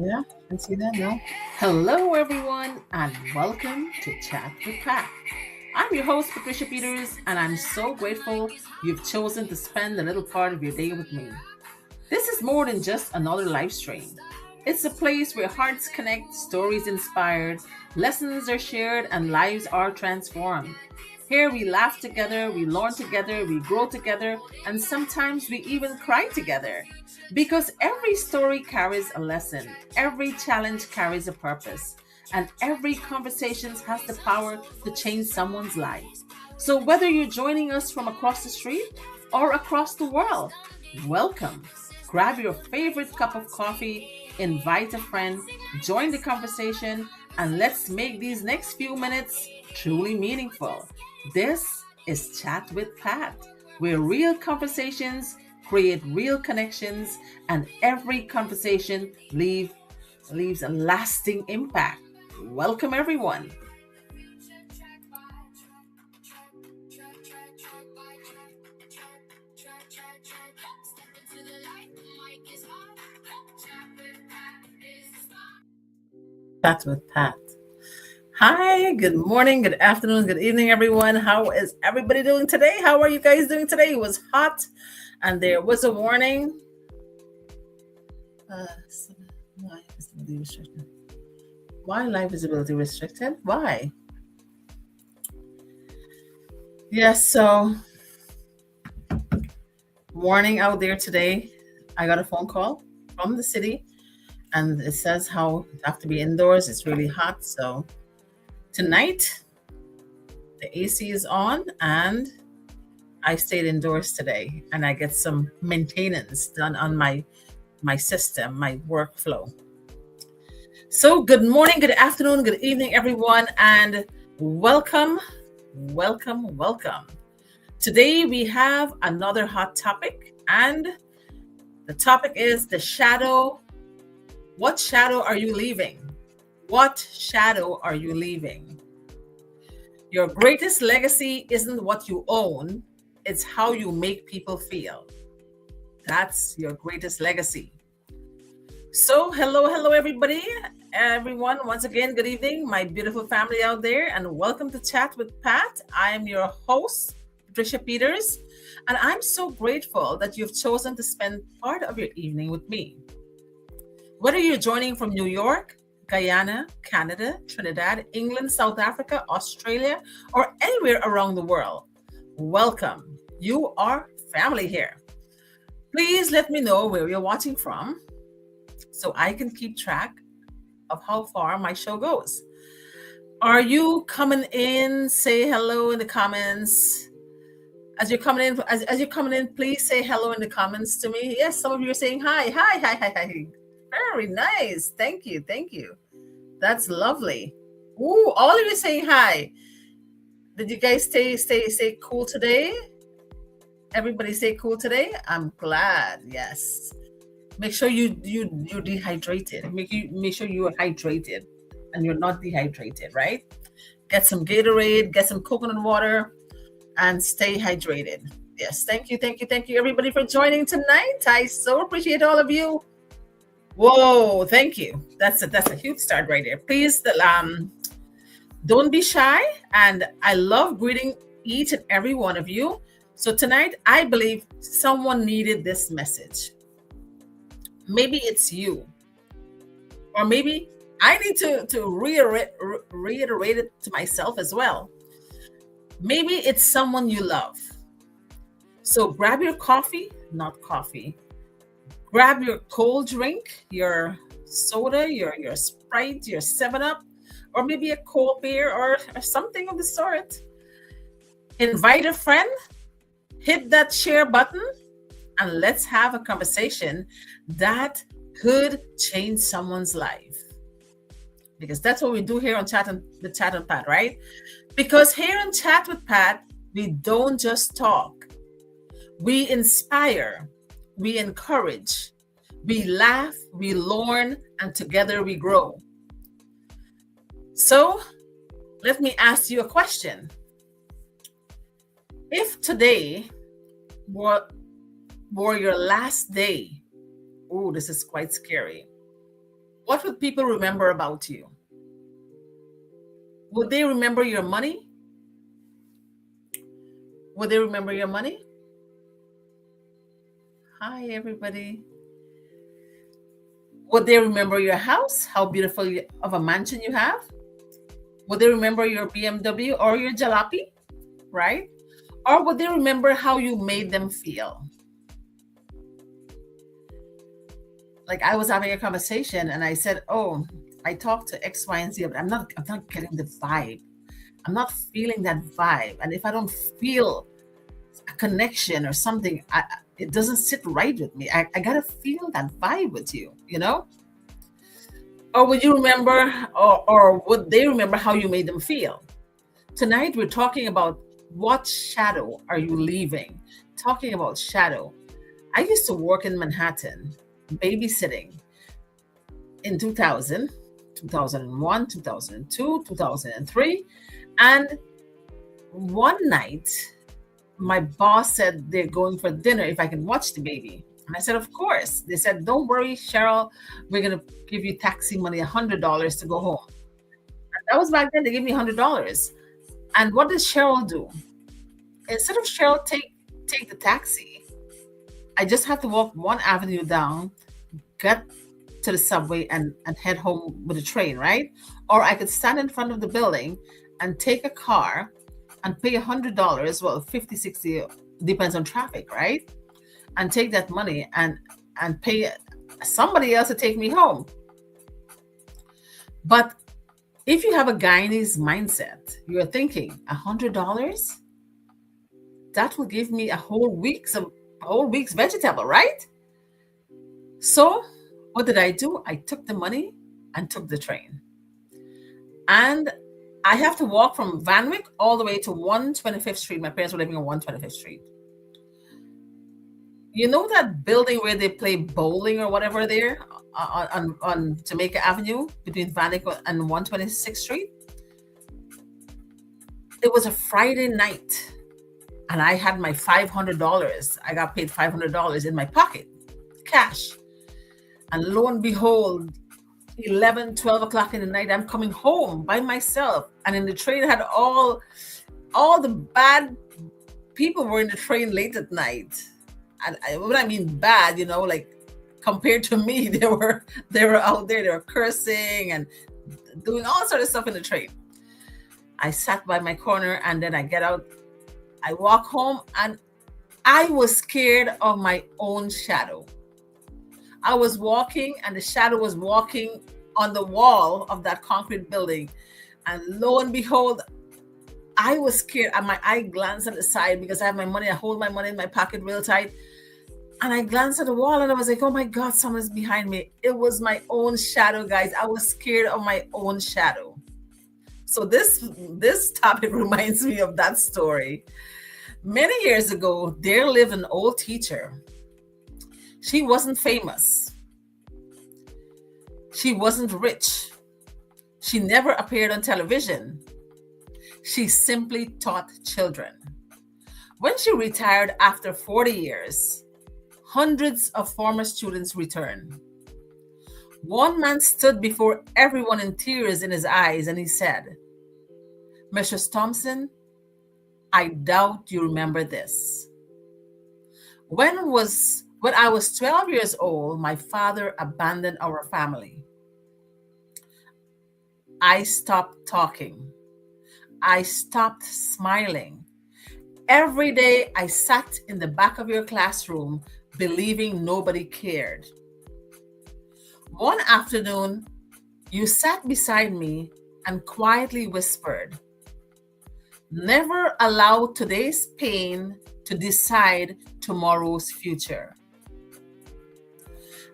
Yeah, I see that now. Hello, everyone, and welcome to Chat with Pat. I'm your host, Patricia Peters, and I'm so grateful you've chosen to spend a little part of your day with me. This is more than just another live stream. It's a place where hearts connect, stories inspired, lessons are shared, and lives are transformed. Here we laugh together, we learn together, we grow together, and sometimes we even cry together. Because every story carries a lesson, every challenge carries a purpose, and every conversation has the power to change someone's life. So whether you're joining us from across the street or across the world, welcome. Grab your favorite cup of coffee, invite a friend, join the conversation, and let's make these next few minutes truly meaningful. This is Chat with Pat, where real conversations create real connections, and every conversation leaves a lasting impact. Welcome, everyone. Chat with Pat. Hi, good morning, good afternoon, good evening, everyone. How is everybody doing today? How are you guys doing today? It was hot and there was a warning. Uh, why visibility restricted? Why live visibility restricted? Why? Yes, so warning out there today. I got a phone call from the city and it says how you have to be indoors. It's really hot. So tonight the AC is on and I stayed indoors today and I get some maintenance done on my system, my workflow. So good morning, good afternoon, good evening, everyone, and welcome, welcome. Today we have another hot topic, and the topic is the shadow. What shadow are you leaving? What shadow are you leaving? Your greatest legacy isn't what you own, it's how you make people feel. That's your greatest legacy. So, hello, everybody. Everyone, once again, good evening, my beautiful family out there, and welcome to Chat with Pat. I am your host, Patricia Peters, and I'm so grateful that you've chosen to spend part of your evening with me. Whether you're joining from New York, Guyana, Canada, Trinidad, England, South Africa, Australia, or anywhere around the world, welcome. You are family here. Please let me know where you're watching from so I can keep track of how far my show goes. Are you coming in? Say hello in the comments. As you're coming in, please say hello in the comments to me. Yes, some of you are saying hi. Very nice. Thank you. That's lovely. Ooh, all of you saying hi. Did you guys stay cool today? Everybody stay cool today? I'm glad. Yes. Make sure you're dehydrated. Make sure you are hydrated and you're not dehydrated, right? Get some Gatorade, get some coconut water, and stay hydrated. Yes, thank you, everybody, for joining tonight. I so appreciate all of you. Whoa, thank you. That's a huge start right there. Please, don't be shy, and I love greeting each and every one of you. So tonight, I believe someone needed this message. Maybe it's you, or maybe I need to reiterate it to myself as well. Maybe it's someone you love. So grab your coffee, not coffee. Grab your cold drink, your soda, your Sprite, your 7 Up, or maybe a cold beer or something of the sort. Invite a friend, hit that share button, and let's have a conversation that could change someone's life. Because that's what we do here on the Chat and Pat, right? Because here on Chat with Pat, we don't just talk. We inspire, we encourage, we laugh, we learn, and together we grow. So, let me ask you a question. If today were your last day, oh, this is quite scary. what would people remember about you? Would they remember your money? Would they remember your money? Hi, everybody. Would they remember your house? How beautiful of a mansion you have? Would they remember your BMW or your jalopy? Right? Or would they remember how you made them feel? Like I was having a conversation and I said, "Oh, I talked to X, Y, and Z, but I'm not getting the vibe. I'm not feeling that vibe. And if I don't feel a connection or something, it doesn't sit right with me. I gotta feel that vibe with you, you know? Or would you remember, or would they remember how you made them feel? Tonight, we're talking about what shadow are you leaving? Talking about shadow. I used to work in Manhattan, babysitting in 2000, 2001, 2002, 2003. And one night, my boss said they're going for dinner if I can watch the baby. And I said, of course. They said, don't worry, Cheryl, we're going to give you taxi money, $100 to go home. And that was back then, they gave me $100. And what did Cheryl do? Instead of Cheryl take the taxi, I just had to walk one avenue down, get to the subway and head home with a train, right? Or I could stand in front of the building and take a car and pay $100, well, 50, 60, depends on traffic, right? And take that money and pay somebody else to take me home. But if you have a Guyanese mindset, you're thinking $100, that will give me a whole week's vegetable, right? So what did I do? I took the money and took the train. And I have to walk from Vanwick all the way to 125th Street. My parents were living on 125th Street. You know that building where they play bowling or whatever there on Jamaica Avenue between Vanwick and 126th Street? It was a Friday night and I had my $500. I got paid $500 in my pocket, cash. And lo and behold, 11, 12 o'clock in the night, I'm coming home by myself. And in the train, I had all the bad people were in the train late at night. And what I mean bad, like compared to me, they were out there, they were cursing and doing all sort of stuff in the train. I sat by my corner and then I get out, I walk home and I was scared of my own shadow. I was walking and the shadow was walking on the wall of that concrete building. And lo and behold, I was scared and I glanced at the side because I have my money. I hold my money in my pocket real tight. And I glanced at the wall and I was like, oh my God, someone's behind me. It was my own shadow, guys. I was scared of my own shadow. So this topic reminds me of that story. Many years ago, there lived an old teacher. She wasn't famous. She wasn't rich. She never appeared on television. She simply taught children. When she retired after 40 years, hundreds of former students returned. One man stood before everyone in tears in his eyes and he said, Mrs. Thompson, I doubt you remember this. When I was 12 years old, my father abandoned our family. I stopped talking. I stopped smiling. Every day I sat in the back of your classroom believing nobody cared. One afternoon, you sat beside me and quietly whispered, never allow today's pain to decide tomorrow's future.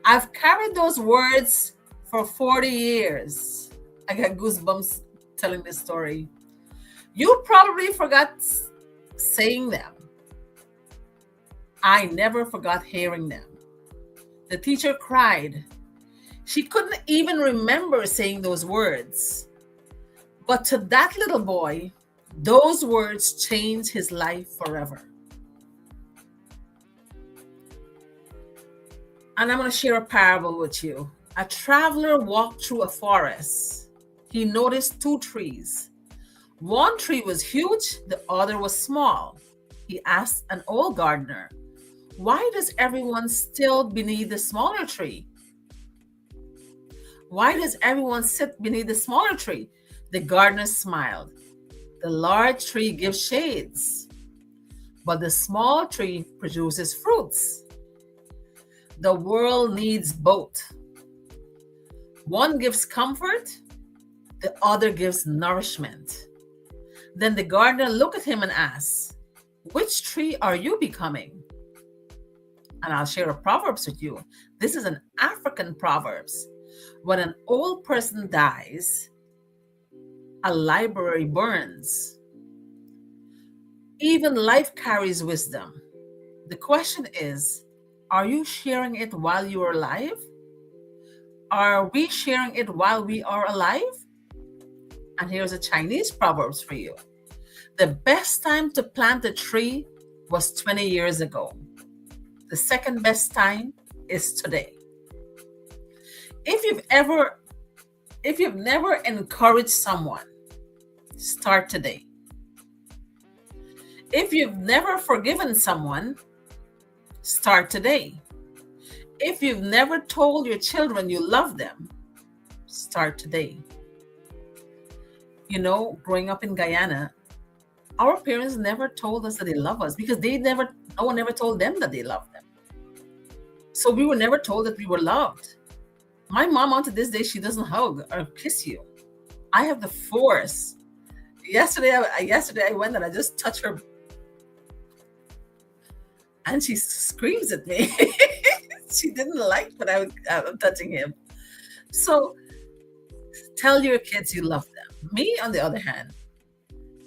I've carried those words for 40 years. I got goosebumps telling this story. You probably forgot saying them. I never forgot hearing them. The teacher cried. She couldn't even remember saying those words. But to that little boy, those words changed his life forever. And I'm going to share a parable with you. A traveler walked through a forest. He noticed two trees. One tree was huge, the other was small. He asked an old gardener, "Why does everyone still beneath the smaller tree? Why does everyone sit beneath the smaller tree?" The gardener smiled. "The large tree gives shades, but the small tree produces fruits. The world needs both. One gives comfort, the other gives nourishment." Then the gardener looked at him and asked, "Which tree are you becoming?" And I'll share a proverbs with you. This is an African proverbs. When an old person dies, a library burns. Even life carries wisdom. The question is, are you sharing it while you are alive? Are we sharing it while we are alive? And here's a Chinese proverbs for you. The best time to plant a tree was 20 years ago. The second best time is today. If you've never encouraged someone, start today. If you've never forgiven someone, start today. If you've never told your children you love them, start today. You know, growing up in Guyana, our parents never told us that they love us because no one ever told them that they loved them. So we were never told that we were loved. My mom, on to this day, she doesn't hug or kiss you. I have the force. Yesterday I went and I just touched her, and she screams at me. She didn't like that I'm touching him. So tell your kids you love them. Me, on the other hand,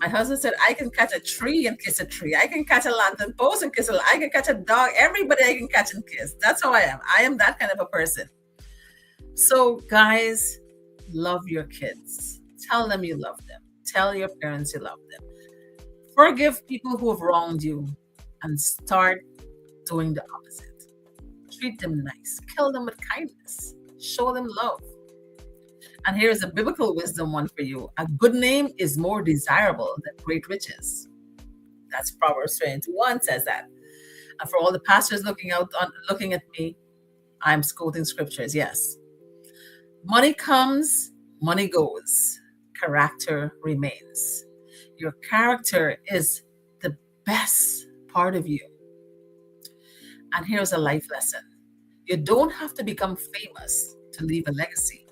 my husband said, I can catch a tree and kiss a tree. I can catch a lantern post and kiss I can catch a dog. Everybody I can catch and kiss. That's how I am. I am that kind of a person. So guys, love your kids. Tell them you love them. Tell your parents you love them. Forgive people who have wronged you and start doing the opposite. Treat them nice. Kill them with kindness. Show them love. And here's a biblical wisdom one for you. A good name is more desirable than great riches. That's Proverbs 21 says that. And for all the pastors looking at me, I'm quoting scriptures. Yes. Money comes, money goes. Character remains. Your character is the best part of you. And here's a life lesson. You don't have to become famous to leave a legacy.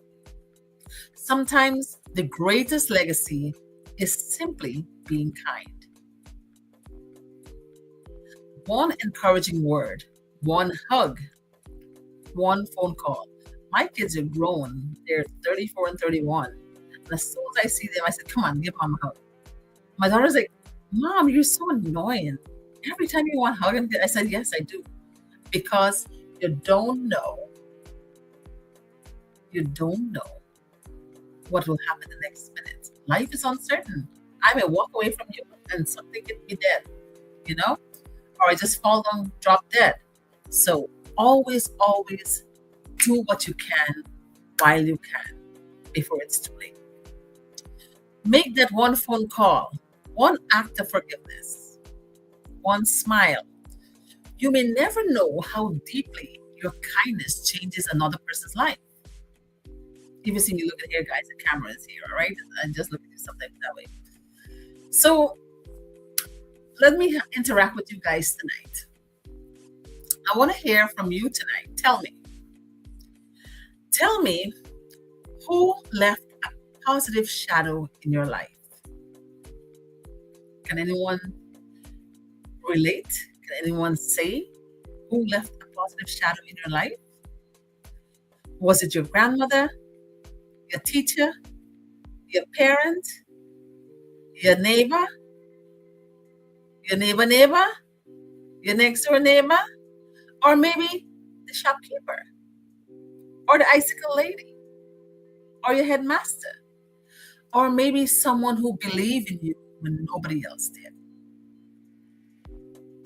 Sometimes the greatest legacy is simply being kind. One encouraging word, one hug, one phone call. My kids are grown. They're 34 and 31. And as soon as I see them, I said, "Come on, give mom a hug." My daughter's like, "Mom, you're so annoying. Every time you want a hug," I said, "Yes, I do." Because you don't know what will happen the next minute. Life is uncertain. I may walk away from you and something can be dead, or I just fall down, drop dead. So always do what you can while you can before it's too late. Make that one phone call, one act of forgiveness, one smile. You may never know how deeply your kindness changes another person's life. If you see me looking here, guys, the camera is here, all right? I just look at you sometimes that way. So let me interact with you guys tonight. I want to hear from you tonight. Tell me who left a positive shadow in your life. Can anyone relate? Can anyone say who left a positive shadow in your life? Was it your grandmother, your teacher, your parent, your neighbor, your next door neighbor, or maybe the shopkeeper, or the icicle lady, or your headmaster, or maybe someone who believed in you when nobody else did?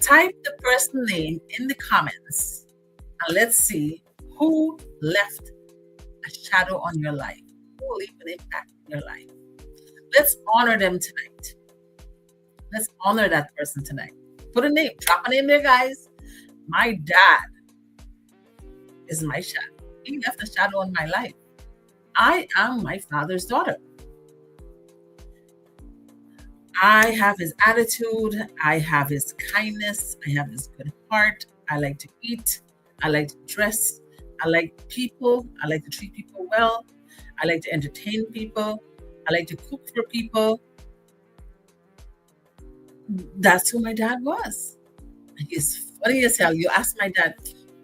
Type the person name in the comments and let's see who left a shadow on your life, who will leave an impact in your life. Let's honor them tonight. Let's honor that person tonight. Put a name, drop a name there, guys. My dad is my shadow. He left a shadow on my life. I am my father's daughter. I have his attitude. I have his kindness. I have his good heart. I like to eat. I like to dress. I like people. I like to treat people well. I like to entertain people. I like to cook for people. That's who my dad was. He's funny as hell. You ask my dad,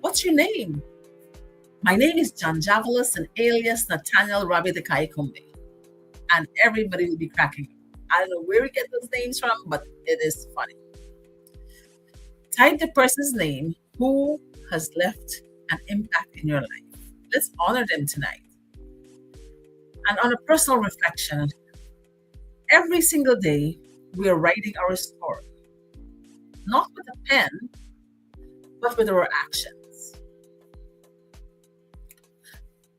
what's your name? My name is John Javalis, and alias Nathaniel Rabi the Kaikumbi. And everybody will be cracking. I don't know where we get those names from, but it is funny. Type the person's name who has left an impact in your life. Let's honor them tonight. And on a personal reflection, every single day we are writing our story, not with a pen, but with our actions.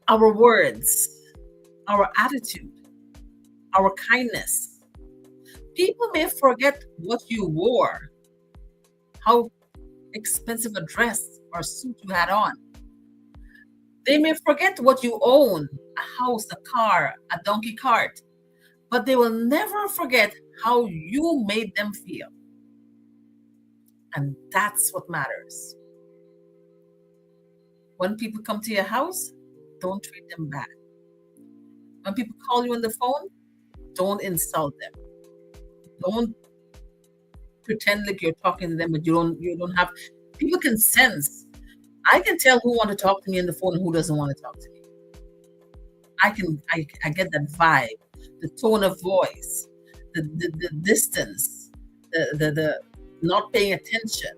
Our words, our attitude, our kindness. People may forget what you wore, how expensive a dress or suit you had on. They may forget what you own, a house, a car, a donkey cart, but they will never forget how you made them feel. And that's what matters. When people come to your house, don't treat them bad. When people call you on the phone, don't insult them. Don't pretend like you're talking to them, but you don't have. People can sense. I can tell who want to talk to me on the phone and who doesn't want to talk to me. I get that vibe, the tone of voice, the distance, the not paying attention,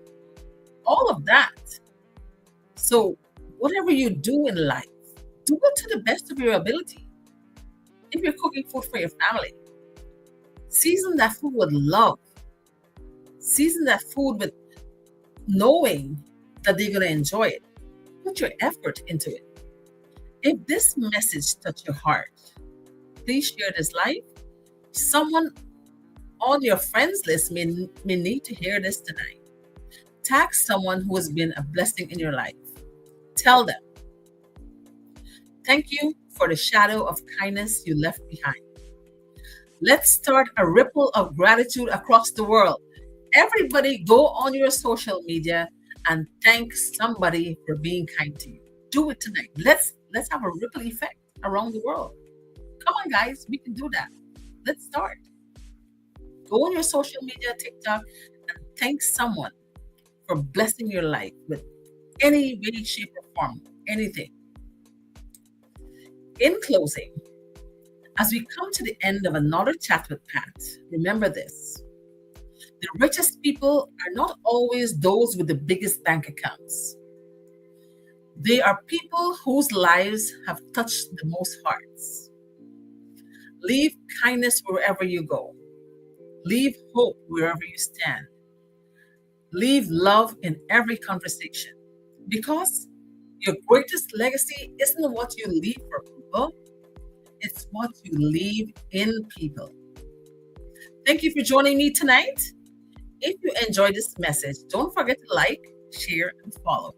all of that. So whatever you do in life, do it to the best of your ability. If you're cooking food for your family, season that food with love. Season that food with knowing that they're going to enjoy it. Put your effort into it. If this message touched your heart, please share this live. Someone on your friends list may need to hear this tonight. Tag someone who has been a blessing in your life. Tell them, thank you for the shadow of kindness you left behind. Let's start a ripple of gratitude across the world. Everybody go on your social media and thank somebody for being kind to you. Do it tonight. Let's have a ripple effect around the world. Come on, guys, we can do that. Let's start. Go on your social media, TikTok, and thank someone for blessing your life with any way, shape, or form, anything. In closing, as we come to the end of another chat with Pat, remember this. The richest people are not always those with the biggest bank accounts. They are people whose lives have touched the most hearts. Leave kindness wherever you go. Leave hope wherever you stand. Leave love in every conversation. Because your greatest legacy isn't what you leave for people, it's what you leave in people. Thank you for joining me tonight. If you enjoyed this message, don't forget to like, share, and follow.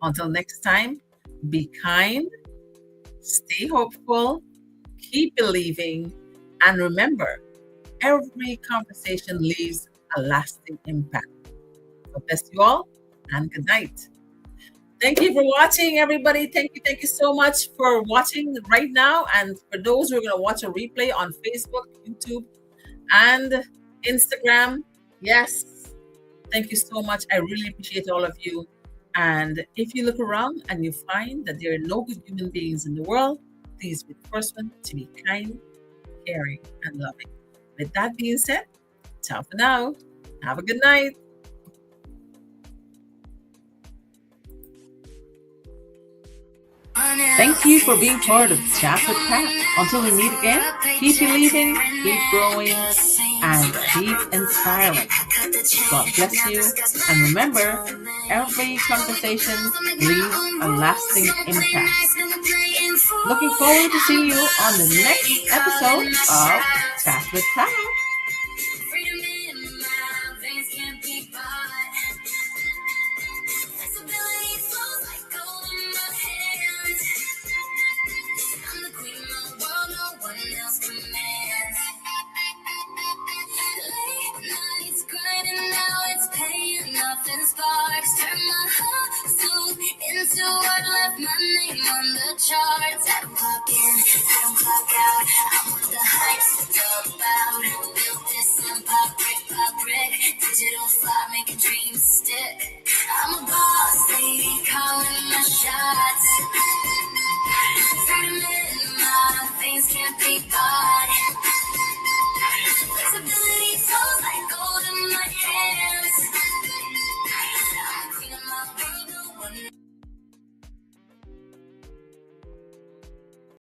Until next time, be kind, stay hopeful, keep believing, and remember, every conversation leaves a lasting impact. God bless you all, and good night. Thank you for watching, everybody. Thank you so much for watching right now. And for those who are going to watch a replay on Facebook, YouTube, and Instagram, yes, thank you so much. I really appreciate all of you. And if you look around and you find that there are no good human beings in the world, please be the first one to be kind, caring, and loving. With that being said, ciao for now. Have a good night. Thank you for being part of Chat with Pat. Until we meet again, keep believing, keep growing, and keep inspiring. God bless you. And remember, every conversation leaves a lasting impact. Looking forward to seeing you on the next episode of Chat with Pat. Freedom in my veins can't be bought. Flexibility flows like gold in my hands. I'm the queen of my world, no one else commands. Late nights grinding, now it's paying off in sparks. Turn my hustle into what left my name on the charts. I don't clock in, I don't clock out. I'm what the hype's all about. Built this empire brick by brick. Digital fly, making dreams stick. I'm a boss lady calling my shots. Freedom in my veins can't be